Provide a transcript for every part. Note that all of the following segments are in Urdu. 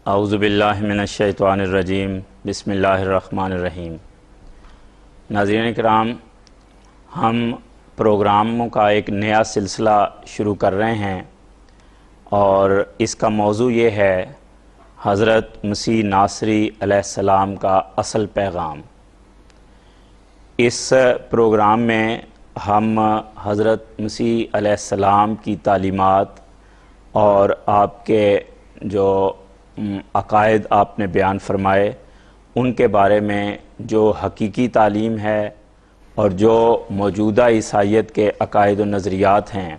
اعوذ باللہ من الشیطان الرجیم بسم اللہ الرحمن الرحیم۔ ناظرین کرام، ہم پروگراموں کا ایک نیا سلسلہ شروع کر رہے ہیں اور اس کا موضوع یہ ہے حضرت مسیح ناصری علیہ السلام کا اصل پیغام۔ اس پروگرام میں ہم حضرت مسیح علیہ السلام کی تعلیمات اور آپ کے جو عقائد آپ نے بیان فرمائے ان کے بارے میں جو حقیقی تعلیم ہے اور جو موجودہ عیسائیت کے عقائد و نظریات ہیں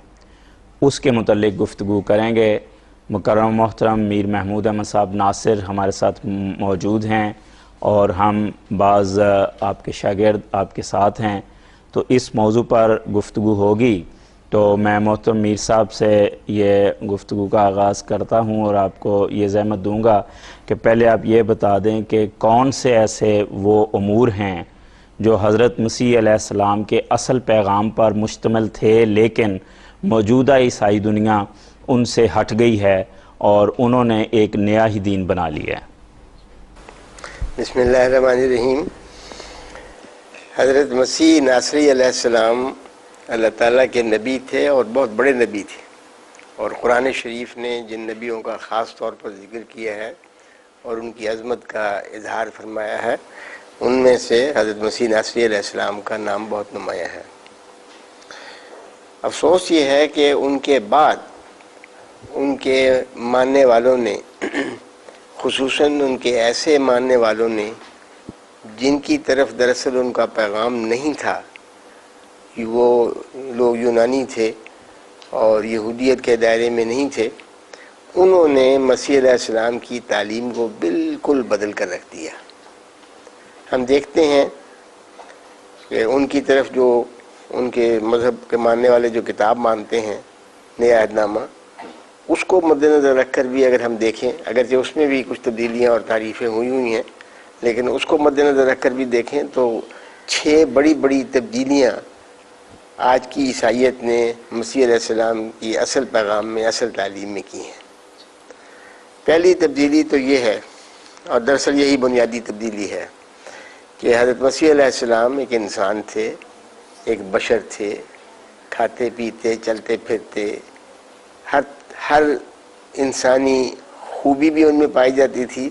اس کے متعلق گفتگو کریں گے۔ مکرم محترم میر محمود احمد صاحب ناصر ہمارے ساتھ موجود ہیں اور ہم بعض آپ کے شاگرد آپ کے ساتھ ہیں، تو اس موضوع پر گفتگو ہوگی۔ تو میں محترم میر صاحب سے یہ گفتگو کا آغاز کرتا ہوں اور آپ کو یہ زحمت دوں گا کہ پہلے آپ یہ بتا دیں کہ کون سے ایسے وہ امور ہیں جو حضرت مسیح علیہ السلام کے اصل پیغام پر مشتمل تھے لیکن موجودہ عیسائی دنیا ان سے ہٹ گئی ہے اور انہوں نے ایک نیا ہی دین بنا لیا ہے۔ بسم اللہ الرحمن الرحیم۔ حضرت مسیح ناصری علیہ السلام اللہ تعالیٰ کے نبی تھے اور بہت بڑے نبی تھے، اور قرآن شریف نے جن نبیوں کا خاص طور پر ذکر کیا ہے اور ان کی عظمت کا اظہار فرمایا ہے، ان میں سے حضرت مسیح ناصری علیہ السلام کا نام بہت نمایاں ہے۔ افسوس یہ ہے کہ ان کے بعد ان کے ماننے والوں نے خصوصاً ان کے ایسے ماننے والوں نے جن کی طرف دراصل ان کا پیغام نہیں تھا، وہ لوگ یونانی تھے اور یہودیت کے دائرے میں نہیں تھے، انہوں نے مسیح علیہ السلام کی تعلیم کو بالکل بدل کر رکھ دیا۔ ہم دیکھتے ہیں کہ ان کی طرف جو ان کے مذہب کے ماننے والے جو کتاب مانتے ہیں نیا عہد نامہ، اس کو مد نظر رکھ کر بھی اگر ہم دیکھیں، اگرچہ اس میں بھی کچھ تبدیلیاں اور تعریفیں ہوئی ہیں، لیکن اس کو مد نظر رکھ کر بھی دیکھیں تو 6 بڑی تبدیلیاں آج کی عیسائیت نے مسیح علیہ السلام کی اصل پیغام میں، اصل تعلیم میں کی ہیں۔ پہلی تبدیلی تو یہ ہے، اور دراصل یہی بنیادی تبدیلی ہے، کہ حضرت مسیح علیہ السلام ایک انسان تھے، ایک بشر تھے، کھاتے پیتے چلتے پھرتے، ہر انسانی خوبی بھی ان میں پائی جاتی تھی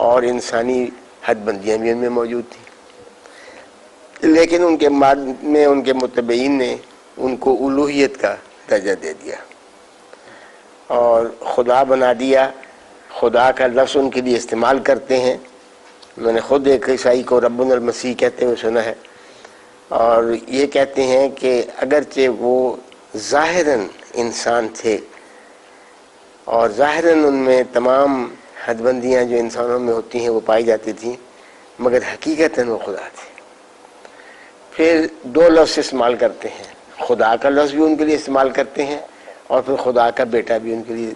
اور انسانی حد بندیاں بھی ان میں موجود تھیں، لیکن ان کے بعد میں ان کے متبعین نے ان کو الوہیت کا درجہ دے دیا اور خدا بنا دیا۔ خدا کا لفظ ان کے لیے استعمال کرتے ہیں۔ میں نے خود ایک عیسائی کو ربنا المسیح کہتے ہوئے سنا ہے، اور یہ کہتے ہیں کہ اگرچہ وہ ظاہراً انسان تھے اور ظاہراً ان میں تمام حد بندیاں جو انسانوں میں ہوتی ہیں وہ پائی جاتی تھیں، مگر حقیقتاً وہ خدا تھے۔ پھر 2 لفظ استعمال کرتے ہیں، خدا کا لفظ بھی ان کے لیے استعمال کرتے ہیں اور پھر خدا کا بیٹا بھی ان کے لیے،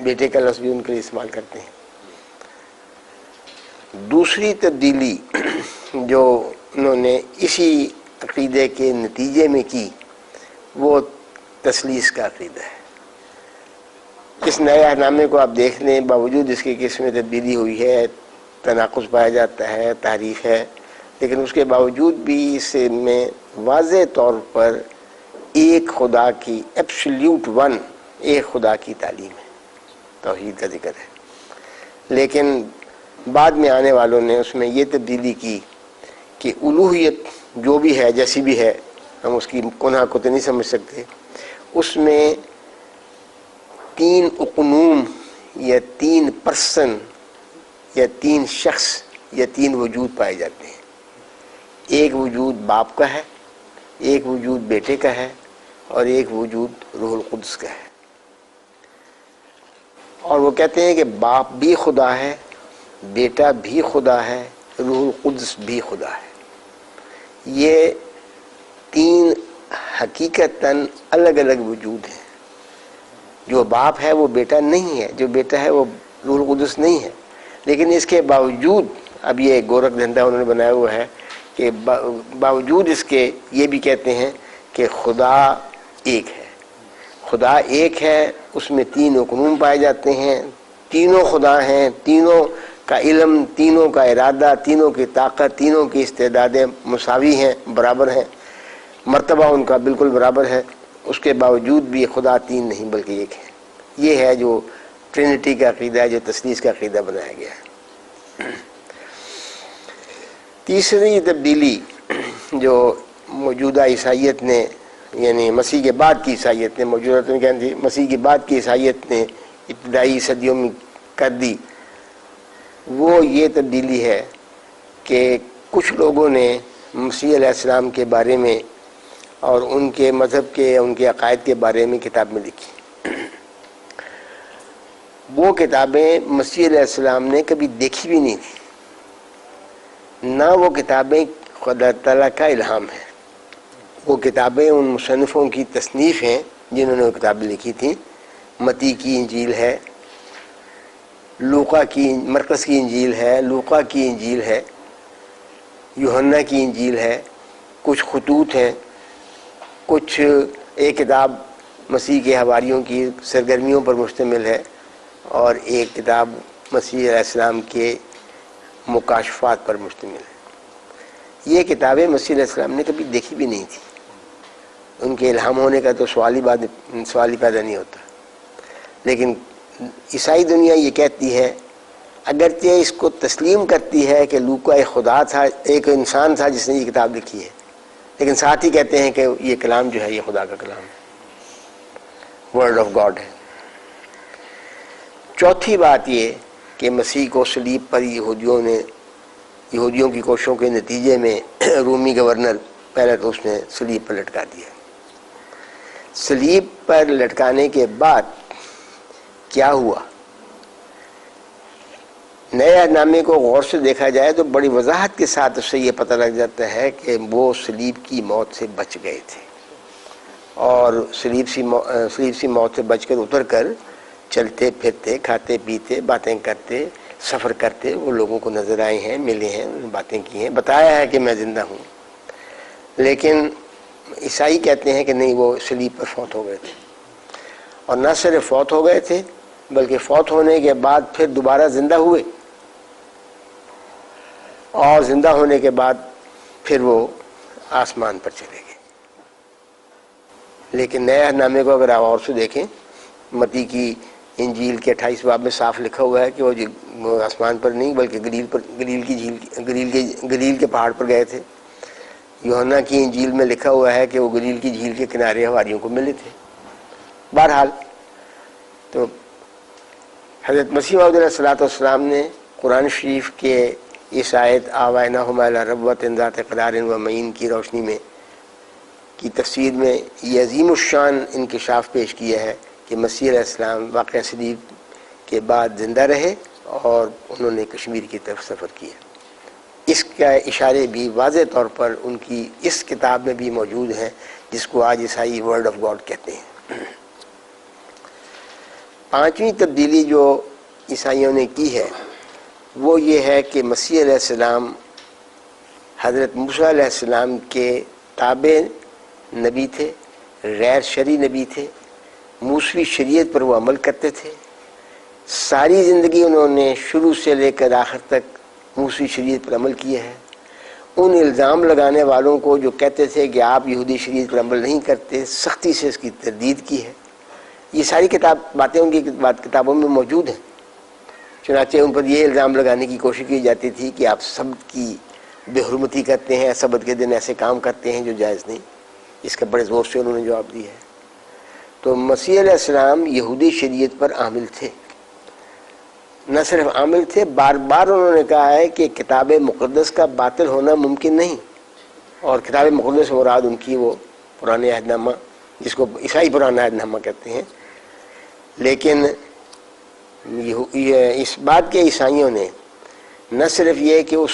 بیٹے کا لفظ بھی ان کے لیے استعمال کرتے ہیں۔ دوسری تبدیلی جو انہوں نے اسی عقیدے کے نتیجے میں کی وہ تثلیث کا عقیدہ ہے۔ اس نئے عہد نامے کو آپ دیکھ لیں، باوجود اس کے کہ اس میں تبدیلی ہوئی ہے، تناقض پایا جاتا ہے، تحریف ہے، لیکن اس کے باوجود بھی اس میں واضح طور پر ایک خدا کی ایبسلیوٹ ون، ایک خدا کی تعلیم ہے، توحید کا ذکر ہے۔ لیکن بعد میں آنے والوں نے اس میں یہ تبدیلی کی کہ الوہیت جو بھی ہے، جیسی بھی ہے، ہم اس کی کنہ کو تو نہیں سمجھ سکتے، اس میں 3 اقنوم یا 3 پرسن یا 3 شخص یا 3 وجود پائے جاتے ہیں۔ ایک وجود باپ کا ہے، ایک وجود بیٹے کا ہے اور ایک وجود روح القدس کا ہے، اور وہ کہتے ہیں کہ باپ بھی خدا ہے، بیٹا بھی خدا ہے، روح القدس بھی خدا ہے۔ یہ 3 حقیقتاً الگ الگ وجود ہیں۔ جو باپ ہے وہ بیٹا نہیں ہے، جو بیٹا ہے وہ روح القدس نہیں ہے، لیکن اس کے باوجود اب یہ گورکھ دھندا انہوں نے بنایا ہوا ہے کہ باوجود اس کے یہ بھی کہتے ہیں کہ خدا ایک ہے۔ خدا ایک ہے، اس میں 3 اقنوم پائے جاتے ہیں، تینوں خدا ہیں، تینوں کا علم، تینوں کا ارادہ، تینوں کی طاقت، تینوں کی استعدادیں مساوی ہیں، برابر ہیں، مرتبہ ان کا بالکل برابر ہے، اس کے باوجود بھی خدا تین نہیں بلکہ ایک ہے۔ یہ ہے جو ٹرینٹی کا عقیدہ ہے، جو تثلیث کا عقیدہ بنایا گیا ہے۔ تیسری تبدیلی جو موجودہ عیسائیت نے، یعنی مسیح کے بعد کی عیسائیت نے، موجودہ تو نہیں کہتے، مسیح کے بعد کی عیسائیت نے ابتدائی صدیوں میں کر دی، وہ یہ تبدیلی ہے کہ کچھ لوگوں نے مسیح علیہ السلام کے بارے میں اور ان کے مذہب کے، ان کے عقائد کے بارے میں کتابیں لکھی۔ وہ کتابیں مسیح علیہ السلام نے کبھی دیکھی بھی نہیں تھی، نہ وہ کتابیں خدا تعالیٰ کا الہام ہے۔ وہ کتابیں ان مصنفوں کی تصنیف ہیں جنہوں نے وہ کتابیں لکھی تھیں۔ متی کی انجیل ہے، لوقا کی، مرقس کی انجیل ہے، لوقا کی انجیل ہے، یوحنا کی انجیل ہے، کچھ خطوط ہیں، کچھ ایک کتاب مسیح کے حواریوں کی سرگرمیوں پر مشتمل ہے، اور ایک کتاب مسیح علیہ السلام کے مکاشفات پر مشتمل ہے۔ یہ کتابیں مسیح علیہ السلام نے کبھی دیکھی بھی نہیں تھی، ان کے الہام ہونے کا تو سوال ہی پیدا نہیں ہوتا۔ لیکن عیسائی دنیا یہ کہتی ہے، اگرچہ اس کو تسلیم کرتی ہے کہ لوقا ایک خدا تھا، ایک انسان تھا جس نے یہ کتاب لکھی ہے، لیکن ساتھ ہی کہتے ہیں کہ یہ کلام جو ہے یہ خدا کا کلام ہے، ورڈ آف گاڈ ہے۔ چوتھی بات یہ کہ مسیح کو صلیب پر یہودیوں کی کوششوں کے نتیجے میں رومی گورنر پہلے تو اس نے صلیب پر لٹکا دیا۔ صلیب پر لٹکانے کے بعد کیا ہوا؟ نئے عہد نامے کو غور سے دیکھا جائے تو بڑی وضاحت کے ساتھ اس سے یہ پتہ لگ جاتا ہے کہ وہ صلیب کی موت سے بچ گئے تھے، اور صلیب سی موت سے بچ کر اتر کر چلتے پھرتے، کھاتے پیتے، باتیں کرتے، سفر کرتے وہ لوگوں کو نظر آئے ہیں، ملے ہیں، باتیں کی ہیں، بتایا ہے کہ میں زندہ ہوں۔ لیکن عیسائی کہتے ہیں کہ نہیں، وہ صلیب پر فوت ہو گئے تھے، اور نہ صرف فوت ہو گئے تھے بلکہ فوت ہونے کے بعد پھر دوبارہ زندہ ہوئے، اور زندہ ہونے کے بعد پھر وہ آسمان پر چلے گئے۔ لیکن نئے عہد نامے کو اگر آپ اور سے دیکھیں، متی کی انجیل کے 28 باب میں صاف لکھا ہوا ہے کہ وہ آسمان پر نہیں بلکہ گلیل کے پہاڑ پر گئے تھے۔ یوحنا کی انجیل میں لکھا ہوا ہے کہ وہ گلیل کی جھیل کے کنارے حواریوں کو ملے تھے۔ بہرحال تو حضرت مسیح موعود علیہ الصلوۃ والسلام نے قرآن شریف کے اس آیت آویناہما الی ربوۃ ذات قرار و معین کی روشنی میں کی تفسیر میں یہ عظیم الشان انکشاف پیش کیا ہے کہ مسیح علیہ السلام واقعہ صلیب کے بعد زندہ رہے اور انہوں نے کشمیر کی طرف سفر کیا۔ اس کا اشارے بھی واضح طور پر ان کی اس کتاب میں بھی موجود ہیں جس کو آج عیسائی ورڈ آف گاڈ کہتے ہیں۔ پانچویں تبدیلی جو عیسائیوں نے کی ہے وہ یہ ہے کہ مسیح علیہ السلام حضرت موسیٰ علیہ السلام کے تابع نبی تھے، غیر شرعی نبی تھے، موسوی شریعت پر وہ عمل کرتے تھے۔ ساری زندگی انہوں نے شروع سے لے کر آخر تک موسوی شریعت پر عمل کیا ہے۔ ان الزام لگانے والوں کو جو کہتے تھے کہ آپ یہودی شریعت پر عمل نہیں کرتے، سختی سے اس کی تردید کی ہے۔ یہ ساری باتیں ان کی کتابوں میں موجود ہیں۔ چنانچہ ان پر یہ الزام لگانے کی کوشش کی جاتی تھی کہ آپ سبت کی بے حرمتی کرتے ہیں، سبت کے دن ایسے کام کرتے ہیں جو جائز نہیں۔ اس کا بڑے زور سے انہوں نے جواب دیا ہے۔ تو مسیح علیہ السلام یہودی شریعت پر عامل تھے، نہ صرف عامل تھے، بار بار انہوں نے کہا ہے کہ کتاب مقدس کا باطل ہونا ممکن نہیں، اور کتاب مقدس مراد ان کی وہ پرانے عہد نامہ جس کو عیسائی پرانا عہد نامہ کہتے ہیں۔ لیکن اس بات کے عیسائیوں نے نہ صرف یہ کہ اس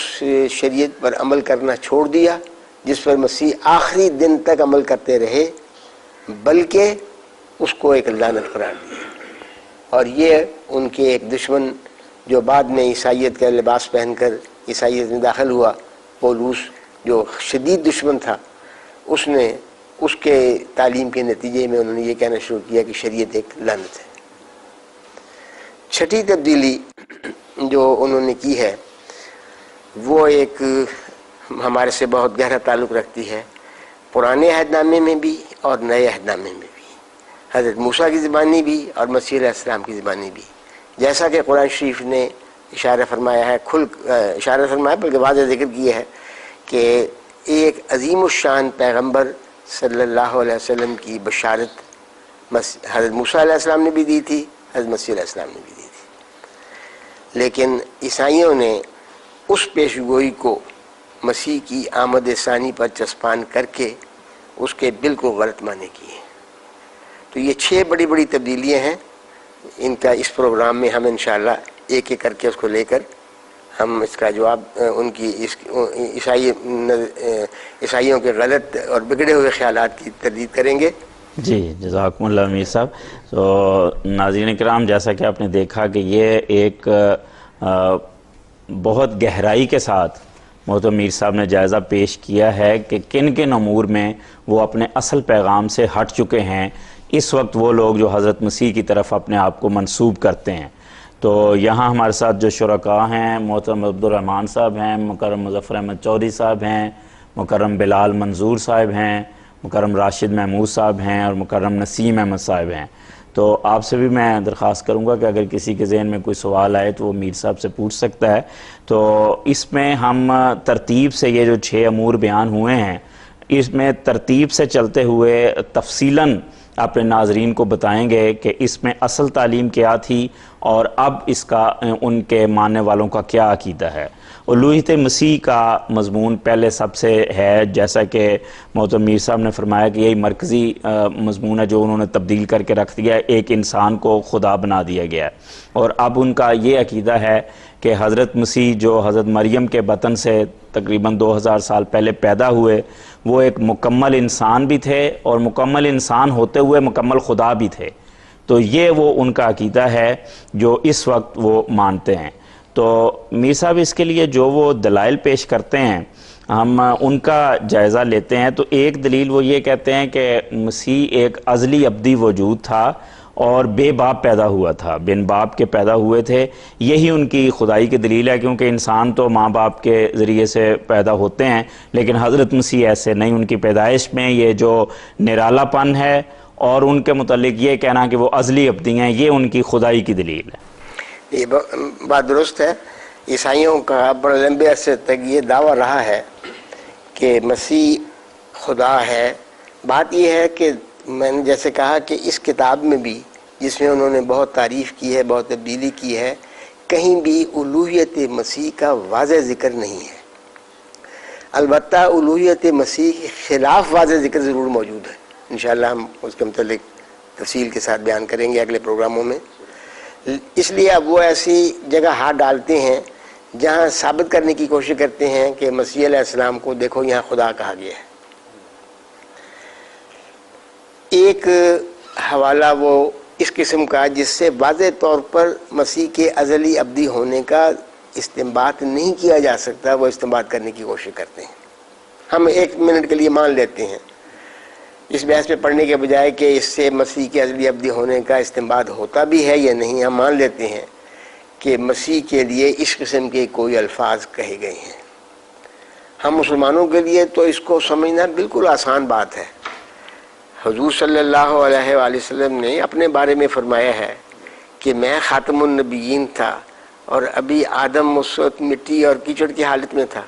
شریعت پر عمل کرنا چھوڑ دیا جس پر مسیح آخری دن تک عمل کرتے رہے، بلکہ اس کو ایک لعنت قرار دیا۔ اور یہ ان کے ایک دشمن جو بعد میں عیسائیت کا لباس پہن کر عیسائیت میں داخل ہوا، پولوس، جو شدید دشمن تھا، اس نے اس کے تعلیم کے نتیجے میں انہوں نے یہ کہنا شروع کیا کہ شریعت ایک لعنت ہے۔ چھٹی تبدیلی جو انہوں نے کی ہے وہ ایک ہمارے سے بہت گہرا تعلق رکھتی ہے، پرانے عہد نامے میں بھی اور نئے عہد نامے میں بھی، حضرت موسیٰ کی زبانی بھی اور مسیح علیہ السلام کی زبانی بھی، جیسا کہ قرآن شریف نے اشارہ فرمایا ہے، اشارہ فرمایا بلکہ واضح ذکر کیا ہے کہ ایک عظیم الشان پیغمبر صلی اللہ علیہ وسلم کی بشارت حضرت موسیٰ علیہ السلام نے بھی دی تھی، حضرت مسیح علیہ السلام نے بھی دی تھی، لیکن عیسائیوں نے اس پیشگوئی کو مسیح کی آمد ثانی پر چسپان کر کے اس کے بالکل غلط معنی کیے۔ تو یہ 6 بڑی بڑی تبدیلیاں ہیں، ان کا اس پروگرام میں ہم انشاءاللہ ایک ایک کر کے اس کو لے کر ہم اس کا جواب ان کی عیسائیوں کے غلط اور بگڑے ہوئے خیالات کی تردید کریں گے۔ جی جزاکم اللہ امیر صاحب۔ تو ناظرین کرام، جیسا کہ آپ نے دیکھا کہ یہ ایک بہت گہرائی کے ساتھ محترم میر صاحب نے جائزہ پیش کیا ہے کہ کن کن امور میں وہ اپنے اصل پیغام سے ہٹ چکے ہیں اس وقت وہ لوگ جو حضرت مسیح کی طرف اپنے آپ کو منسوب کرتے ہیں۔ تو یہاں ہمارے ساتھ جو شرکاء ہیں، محترم عبدالرحمن صاحب ہیں، مکرم مظفر احمد چودھری صاحب ہیں، مکرم بلال منظور صاحب ہیں، مکرم راشد محمود صاحب ہیں اور مکرم نسیم احمد صاحب ہیں۔ تو آپ سے بھی میں درخواست کروں گا کہ اگر کسی کے ذہن میں کوئی سوال آئے تو وہ میر صاحب سے پوچھ سکتا ہے۔ تو اس میں ہم ترتیب سے یہ جو 6 امور بیان ہوئے ہیں، اس میں ترتیب سے چلتے ہوئے تفصیلاً اپنے ناظرین کو بتائیں گے کہ اس میں اصل تعلیم کیا تھی اور اب اس کا ان کے ماننے والوں کا کیا عقیدہ ہے۔ الوہیت مسیح کا مضمون پہلے سب سے ہے، جیسا کہ محترم میر صاحب نے فرمایا کہ یہی مرکزی مضمون ہے جو انہوں نے تبدیل کر کے رکھ دیا ہے، ایک انسان کو خدا بنا دیا گیا ہے۔ اور اب ان کا یہ عقیدہ ہے کہ حضرت مسیح جو حضرت مریم کے بطن سے تقریباً 2000 سال پہلے پیدا ہوئے، وہ ایک مکمل انسان بھی تھے اور مکمل انسان ہوتے ہوئے مکمل خدا بھی تھے۔ تو یہ وہ ان کا عقیدہ ہے جو اس وقت وہ مانتے ہیں۔ تو میر صاحب اس کے لیے جو وہ دلائل پیش کرتے ہیں ہم ان کا جائزہ لیتے ہیں۔ تو ایک دلیل وہ یہ کہتے ہیں کہ مسیح ایک ازلی ابدی وجود تھا اور بے باپ پیدا ہوا تھا، بن باپ کے پیدا ہوئے تھے، یہی ان کی خدائی کی دلیل ہے، کیونکہ انسان تو ماں باپ کے ذریعے سے پیدا ہوتے ہیں، لیکن حضرت مسیح ایسے نہیں، ان کی پیدائش میں یہ جو نرالا پن ہے اور ان کے متعلق یہ کہنا کہ وہ ازلی ابدی ہیں، یہ ان کی خدائی کی دلیل ہے۔ یہ بات درست ہے۔ عیسائیوں کا بڑے لمبے عرصے تک یہ دعویٰ رہا ہے کہ مسیح خدا ہے۔ بات یہ ہے کہ میں نے جیسے کہا کہ اس کتاب میں بھی، جس میں انہوں نے بہت تعریف کی ہے، بہت تبدیلی کی ہے، کہیں بھی الوہیت مسیح کا واضح ذکر نہیں ہے۔ البتہ الوہیت مسیح کے خلاف واضح ذکر ضرور موجود ہے۔ انشاءاللہ ہم اس کے متعلق تفصیل کے ساتھ بیان کریں گے اگلے پروگراموں میں۔ اس لیے اب وہ ایسی جگہ ہاتھ ڈالتے ہیں جہاں ثابت کرنے کی کوشش کرتے ہیں کہ مسیح علیہ السلام کو دیکھو یہاں خدا کہا گیا ہے۔ ایک حوالہ وہ اس قسم کا جس سے واضح طور پر مسیح کے ازلی ابدی ہونے کا استنباط نہیں کیا جا سکتا، وہ استنباط کرنے کی کوشش کرتے ہیں۔ ہم 1 منٹ کے لیے مان لیتے ہیں اس بحث میں پڑھنے کے بجائے کہ اس سے مسیح کے ازلی ابدی ہونے کا استنباط ہوتا بھی ہے یا نہیں، ہم مان لیتے ہیں کہ مسیح کے لیے اس قسم کے کوئی الفاظ کہے گئے ہیں۔ ہم مسلمانوں کے لیے تو اس کو سمجھنا بالکل آسان بات ہے۔ حضور صلی اللہ علیہ وآلہ وسلم نے اپنے بارے میں فرمایا ہے کہ میں خاتم النبیین تھا اور ابھی آدم اس وقت مٹی اور کیچڑ کی حالت میں تھا۔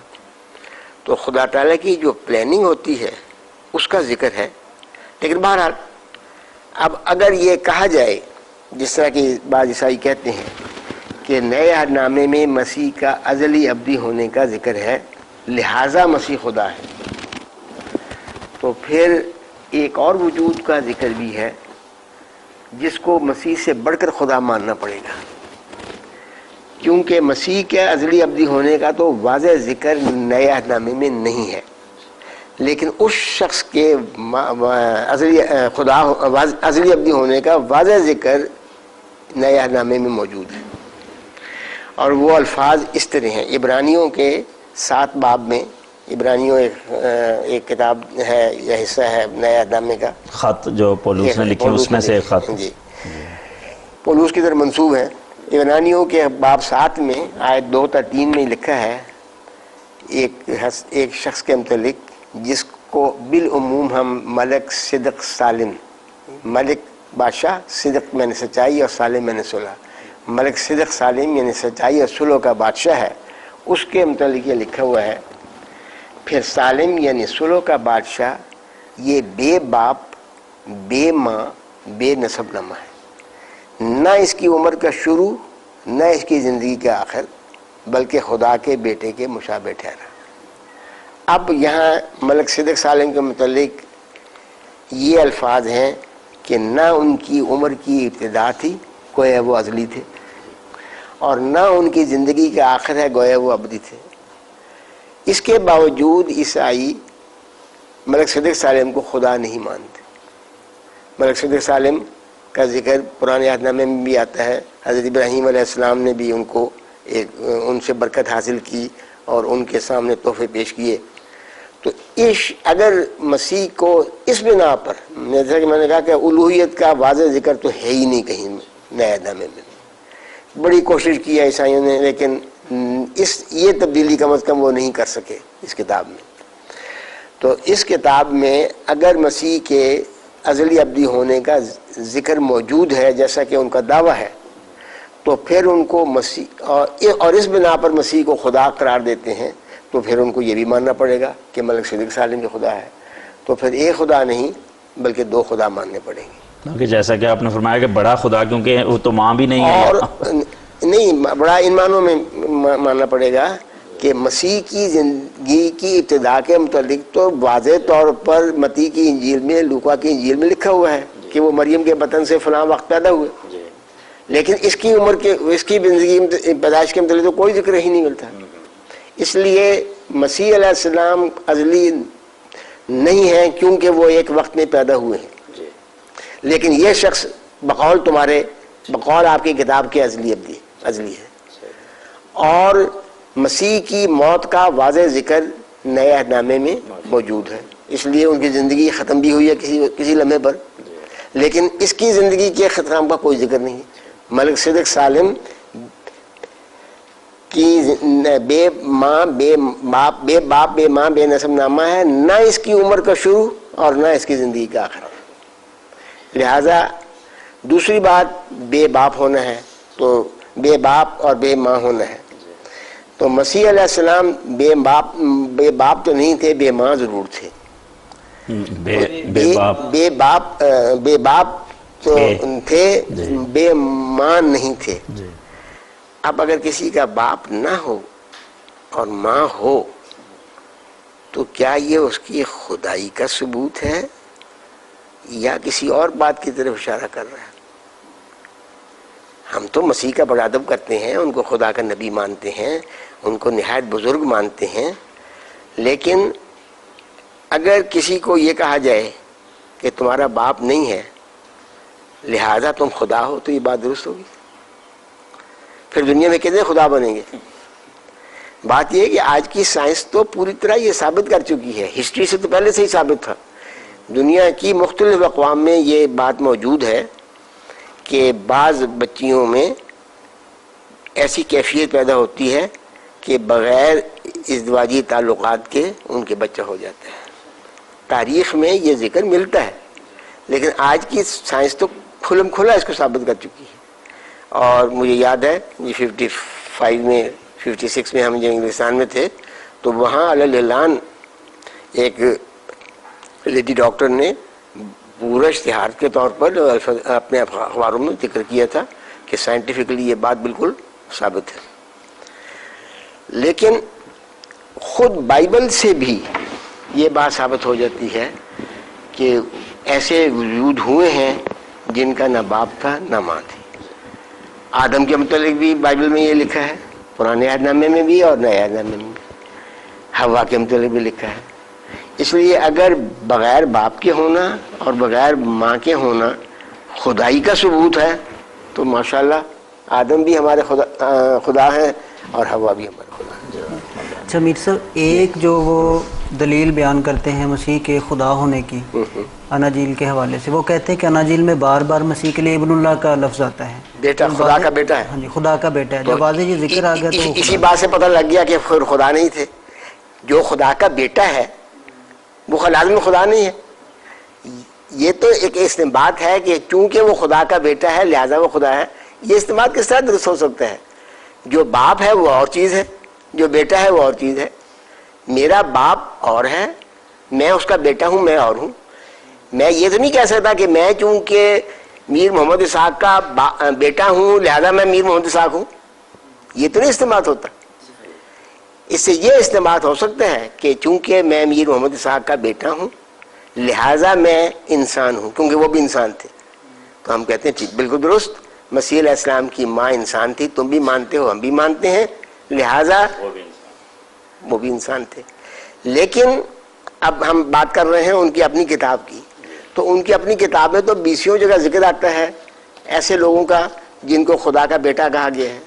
تو خدا تعالیٰ کی جو پلاننگ ہوتی ہے اس کا ذکر ہے۔ لیکن بہرحال اب اگر یہ کہا جائے جس طرح کہ بعض عیسائی کہتے ہیں کہ نئے عہد نامے میں مسیح کا ازلی ابدی ہونے کا ذکر ہے، لہٰذا مسیح خدا ہے، تو پھر ایک اور وجود کا ذکر بھی ہے جس کو مسیح سے بڑھ کر خدا ماننا پڑے گا، کیونکہ مسیح کے ازلی ابدی ہونے کا تو واضح ذکر نئے عہد نامے میں نہیں ہے، لیکن اس شخص کے ازلی ابدی ہونے کا واضح ذکر نئے عہد نامے میں موجود ہے۔ اور وہ الفاظ اس طرح ہیں۔ عبرانیوں کے 7 باب میں، عبرانیوں ایک کتاب ہے یا حصہ ہے نئے عہد نامے کا، خط جو پولوس نے لکھی اس میں سے ایک خط، جی پولوس کی طرف منسوب ہے۔ عبرانیوں کے باب 7 میں آیت 2 تا 3 میں لکھا ہے ایک شخص کے متعلق جس کو بالعموم ہم ملک صدق سالم، ملک بادشاہ، صدق میں نے سچائی اور سالم میں نے صلح، ملک صدق سالم یعنی سچائی اور صلح کا بادشاہ ہے، اس کے متعلق یہ لکھا ہوا ہے پھر سالم یعنی صلح کا بادشاہ یہ بے باپ، بے ماں، بے نسب نامہ ہے، نہ اس کی عمر کا شروع نہ اس کی زندگی کا آخر، بلکہ خدا کے بیٹے کے مشابہ ٹھہرا۔ اب یہاں ملک صدق سالم کے متعلق یہ الفاظ ہیں کہ نہ ان کی عمر کی ابتدا تھی گویا وہ ازلی تھے، اور نہ ان کی زندگی کا آخر ہے گویا وہ ابدی تھے۔ اس کے باوجود عیسائی ملک صدق سالم کو خدا نہیں مانتے۔ ملک صدق سالم کا ذکر پرانے عہد نامے میں بھی آتا ہے، حضرت ابراہیم علیہ السلام نے بھی ان سے برکت حاصل کی اور ان کے سامنے تحفے پیش کیے۔ تو اگر مسیح کو اس بنا پر، جیسا کہ میں نے کہا کہ الوہیت کا واضح ذکر تو ہے ہی نہیں کہیں نئے عہد نامے میں، بڑی کوشش کی ہے عیسائیوں نے لیکن یہ تبدیلی کم از کم وہ نہیں کر سکے اس کتاب میں۔ تو اس کتاب میں اگر مسیح کے ازلی ابدی ہونے کا ذکر موجود ہے جیسا کہ ان کا دعویٰ ہے، تو پھر ان کو مسیح اور اس بنا پر مسیح کو خدا قرار دیتے ہیں، تو پھر ان کو یہ بھی ماننا پڑے گا کہ ملک صدق سالم جو خدا ہے، تو پھر ایک خدا نہیں بلکہ دو خدا ماننے پڑیں گے۔ کیونکہ جیسا کہ آپ نے فرمایا کہ بڑا خدا، کیونکہ وہ تو ماں بھی نہیں ہے، اور نہیں بڑا ان معنوں میں ماننا پڑے گا کہ مسیح کی زندگی کی ابتدا کے متعلق تو واضح طور پر متی کی انجیل میں، لوکا کی انجیل میں لکھا ہوا ہے کہ وہ مریم کے بطن سے فلاں وقت پیدا ہوئے، لیکن اس کی عمر کے، اس کی زندگی پیدائش کے متعلق تو کوئی ذکر ہی نہیں ملتا۔ اس لیے مسیح علیہ السلام ازلی نہیں ہیں کیونکہ وہ ایک وقت میں پیدا ہوئے ہیں، لیکن یہ شخص بقول آپ کی کتاب کے ازلی ہے، اور مسیح کی موت کا واضح ذکر نئے عہد نامے میں موجود ہے، اس لیے ان کی زندگی ختم بھی ہوئی ہے کسی لمحے پر، لیکن اس کی زندگی کے ختم کا کوئی ذکر نہیں ہے۔ ملک صدق سالم کی بے ماں، بے باپ، بے ماں، بے نسب نامہ ہے، نہ اس کی عمر کا شروع اور نہ اس کی زندگی کا آخر، لہذا دوسری بات بے باپ ہونا ہے، تو بے باپ اور بے ماں ہونا ہے۔ تو مسیح علیہ السلام بے باپ تو نہیں تھے، بے ماں ضرور تھے، بے باپ تو تھے، بے ماں نہیں تھے۔ اب اگر کسی کا باپ نہ ہو اور ماں ہو تو کیا یہ اس کی خدائی کا ثبوت ہے یا کسی اور بات کی طرف اشارہ کر رہا ہے؟ ہم تو مسیح کا بڑا ادب کرتے ہیں، ان کو خدا کا نبی مانتے ہیں، ان کو نہایت بزرگ مانتے ہیں، لیکن اگر کسی کو یہ کہا جائے کہ تمہارا باپ نہیں ہے لہذا تم خدا ہو تو یہ بات درست ہوگی؟ پھر دنیا میں کتنے خدا بنیں گے؟ بات یہ ہے کہ آج کی سائنس تو پوری طرح یہ ثابت کر چکی ہے، ہسٹری سے تو پہلے سے ہی ثابت تھا، دنیا کی مختلف اقوام میں یہ بات موجود ہے کہ بعض بچیوں میں ایسی کیفیت پیدا ہوتی ہے کہ بغیر ازدواجی تعلقات کے ان کے بچہ ہو جاتا ہے۔ تاریخ میں یہ ذکر ملتا ہے، لیکن آج کی سائنس تو کھلم کھلا اس کو ثابت کر چکی ہے۔ اور مجھے یاد ہے یہ 55 میں 56 میں ہم جو انگلستان میں تھے تو وہاں علی الاعلان ایک لیڈی ڈاکٹر نے پورا اشتہار کے طور پر اپنے اخباروں میں ذکر کیا تھا کہ سائنٹیفکلی یہ بات بالکل ثابت ہے، لیکن خود بائبل سے بھی یہ بات ثابت ہو جاتی ہے کہ ایسے وجود ہوئے ہیں جن کا نہ باپ تھا نہ ماں تھی۔ آدم کے متعلق بھی بائبل میں یہ لکھا ہے، پرانے عہد نامے میں بھی اور نئے عہد نامے میں بھی، حوا کے متعلق بھی لکھا ہے۔ اس لیے اگر بغیر باپ کے ہونا اور بغیر ماں کے ہونا خدائی کا ثبوت ہے تو ماشاءاللہ آدم بھی ہمارے خدا ہیں اور حوا بھی ہمارے خدا ہیں۔ اچھا میر صاحب، ایک جو وہ دلیل بیان کرتے ہیں مسیح کے خدا ہونے کی اناجیل کے حوالے سے. وہ کہتے ہیں کہ اناجیل میں بار بار مسیح کے لیے ابن اللہ کا لفظ آتا ہے, بیٹا, خدا کا بیٹا ہے. ہاں جی, خدا کا بیٹا ہے. جب واضح یہ ذکر آ گیا تو اسی بات سے پتہ لگ گیا کہ خدا نہیں تھے. جو خدا کا بیٹا ہے وہ لازم خدا نہیں ہے. یہ تو ایک استنباط ہے کہ چونکہ وہ خدا کا بیٹا ہے لہذا وہ خدا ہے. یہ استنباط کس طرح درست ہو سکتا ہے؟ جو باپ ہے وہ اور چیز ہے, جو بیٹا ہے وہ اور چیز ہے. میرا باپ اور ہے, میں اس کا بیٹا ہوں, میں اور ہوں. میں یہ تو نہیں کہہ سکتا کہ میں چونکہ میر محمد اسحاق کا بیٹا ہوں لہذا میں میر محمد اسحاق ہوں. یہ تو نہیں استنباط ہوتا. اس سے یہ استنباط ہو سکتا ہے کہ چونکہ میں میر محمد اسحاق کا بیٹا ہوں لہذا میں انسان ہوں, کیونکہ وہ بھی انسان تھے. تو ہم کہتے ہیں ٹھیک, بالکل درست. مسیح علیہ السلام کی ماں انسان تھی, تم بھی مانتے ہو, ہم بھی مانتے ہیں, لہذا وہ بھی انسان تھے. لیکن اب ہم بات کر رہے ہیں ان کی اپنی کتاب کی. تو ان کی اپنی کتاب میں تو 20 جگہ ذکر آتا ہے ایسے لوگوں کا جن کو خدا کا بیٹا کہا گیا ہے.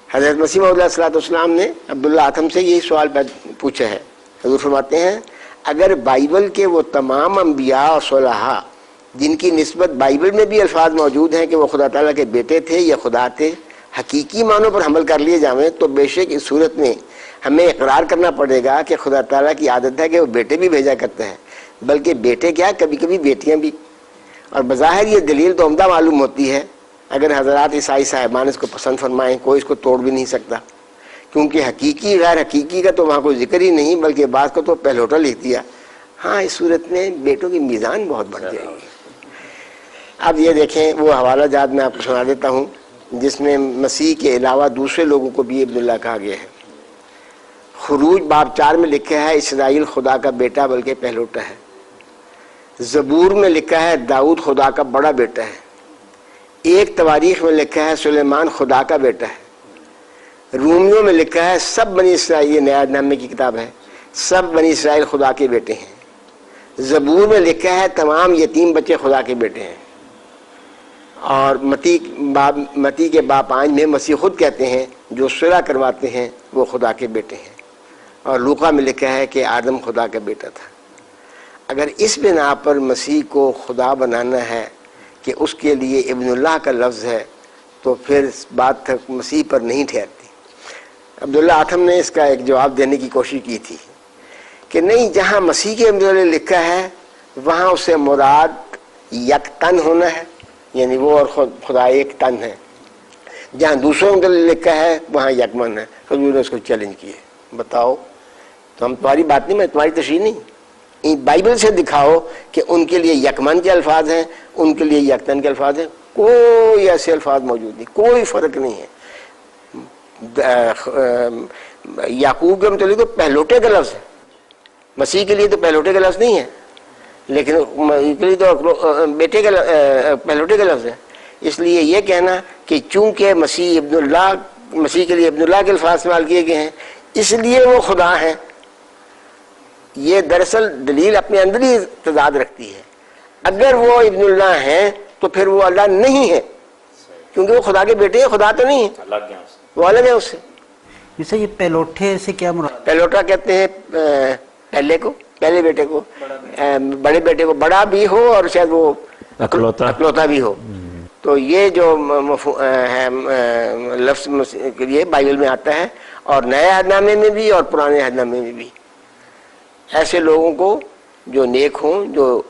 حضرت مسیح موعود علیہ السلام نے عبداللہ اتم سے یہی سوال پوچھا ہے. حضور فرماتے ہیں اگر بائبل کے وہ تمام انبیاء اور صلحاء جن کی نسبت بائبل میں بھی الفاظ موجود ہیں کہ وہ خدا تعالیٰ کے بیٹے تھے یا خدا تھے, حقیقی معنوں پر حمل کر لیے جائیں تو بے شک اس صورت میں ہمیں اقرار کرنا پڑے گا کہ خدا تعالیٰ کی عادت ہے کہ وہ بیٹے بھی بھیجا کرتا ہے, بلکہ بیٹے کیا کبھی کبھی بیٹیاں بھی. اور بظاہر یہ دلیل تو عمدہ معلوم ہوتی ہے. اگر حضرات عیسائی صاحبان اس کو پسند فرمائیں کوئی اس کو توڑ بھی نہیں سکتا, کیونکہ حقیقی غیر حقیقی کا تو وہاں کوئی ذکر ہی نہیں, بلکہ بات کو تو پہلوٹا لکھ دیا. ہاں, اس صورت میں بیٹوں کی میزان بہت بڑھ جائے گی. اب یہ دیکھیں وہ حوالہ جات میں آپ کو سنا دیتا ہوں جس میں مسیح کے علاوہ دوسرے لوگوں کو بھی ابن اللہ کہا گیا ہے. خروج باب 4 میں لکھا ہے اسرائیل خدا کا بیٹا بلکہ پہلوٹا ہے. زبور میں لکھا ہے داؤد خدا کا بڑا بیٹا ہے. ایک تواریخ میں لکھا ہے سلیمان خدا کا بیٹا ہے. رومیوں میں لکھا ہے سب بنی اسرائیل, یہ نیا نامے کی کتاب ہے, سب بنی اسرائیل خدا کے بیٹے ہیں. زبور میں لکھا ہے تمام یتیم بچے خدا کے بیٹے ہیں. اور متی کے باب 5 میں مسیح خود کہتے ہیں جو صلح کرواتے ہیں وہ خدا کے بیٹے ہیں. اور لوقا میں لکھا ہے کہ آدم خدا کا بیٹا تھا. اگر اس بنا پر مسیح کو خدا بنانا ہے کہ اس کے لیے ابن اللہ کا لفظ ہے تو پھر بات تک مسیح پر نہیں ٹھہرتی. عبداللہ آتم نے اس کا ایک جواب دینے کی کوشش کی تھی کہ نہیں, جہاں مسیح کے ابن اللہ لکھا ہے وہاں اس سے مراد یک تن ہونا ہے, یعنی وہ اور خدا ایک تن ہے. جہاں دوسروں کے لکھا ہے وہاں یکمن ہے. حضور نے اس کو چیلنج کیے, بتاؤ. تو ہم تمہاری بات نہیں, میں تمہاری تشریح نہیں, بائبل سے دکھاؤ کہ ان کے لیے یکمن کے الفاظ ہیں, ان کے لیے یکتن کے الفاظ ہیں. کوئی ایسے الفاظ موجود نہیں, کوئی فرق نہیں ہے. یعقوب کے متعلق تو پہلوٹے کا لفظ ہے, مسیح کے لیے تو پہلوٹے کا لفظ نہیں ہے, لیکن کے لیے تو بیٹے کا پہلوٹے کا لفظ ہے. اس لیے یہ کہنا کہ چونکہ مسیح کے لیے ابن اللہ کے الفاظ استعمال کیے گئے ہیں اس لیے وہ خدا ہیں, یہ دراصل دلیل اپنے اندر ہی تضاد رکھتی ہے. اگر وہ ابن اللہ ہیں تو پھر وہ اللہ نہیں ہے, کیونکہ وہ خدا کے بیٹے ہیں, خدا تو نہیں ہے, وہ الگ ہے اس سے. جیسے یہ پہلوٹے سے کیا مراد؟ پہلوٹا کہتے ہیں پہلے بیٹے کو, بڑے بیٹے کو, بڑا بھی ہو اور شاید وہ اکلوتا بھی ہو. تو یہ جو ہے لفظ کے لیے بائبل میں آتا ہے, اور نئے عہد نامے میں بھی اور پرانے عہد نامے میں بھی. ایسے لوگوں کو جو نیک ہوں, جو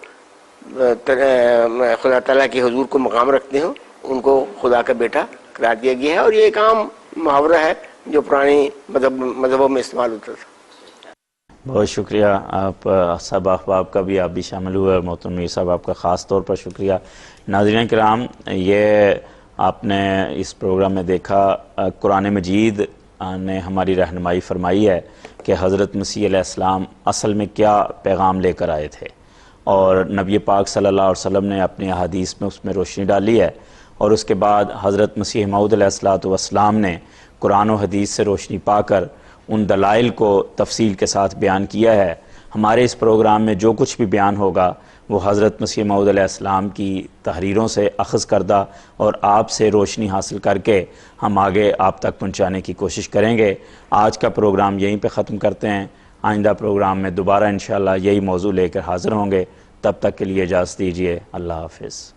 خدا تعالیٰ کے حضور کو مقام رکھتے ہوں, ان کو خدا کا بیٹا قرار دیا گیا ہے. اور یہ ایک عام محاورہ ہے جو پرانی مذہبوں میں استعمال ہوتا تھا. بہت شکریہ آپ سب احباب کا بھی, آپ بھی شامل ہوئے, اور محترم میر صاحب آپ کا خاص طور پر شکریہ. ناظرین کرام, یہ آپ نے اس پروگرام میں دیکھا قرآن مجید نے ہماری رہنمائی فرمائی ہے کہ حضرت مسیح علیہ السلام اصل میں کیا پیغام لے کر آئے تھے, اور نبی پاک صلی اللہ علیہ وسلم نے اپنی احادیث میں اس میں روشنی ڈالی ہے. اور اس کے بعد حضرت مسیح موعود علیہ السلام نے قرآن و حدیث سے روشنی پا کر ان دلائل کو تفصیل کے ساتھ بیان کیا ہے. ہمارے اس پروگرام میں جو کچھ بھی بیان ہوگا وہ حضرت مسیح موعود علیہ السلام کی تحریروں سے اخذ کردہ اور آپ سے روشنی حاصل کر کے ہم آگے آپ تک پہنچانے کی کوشش کریں گے. آج کا پروگرام یہیں پہ ختم کرتے ہیں. آئندہ پروگرام میں دوبارہ انشاءاللہ یہی موضوع لے کر حاضر ہوں گے. تب تک کے لیے اجازت دیجیے. اللہ حافظ.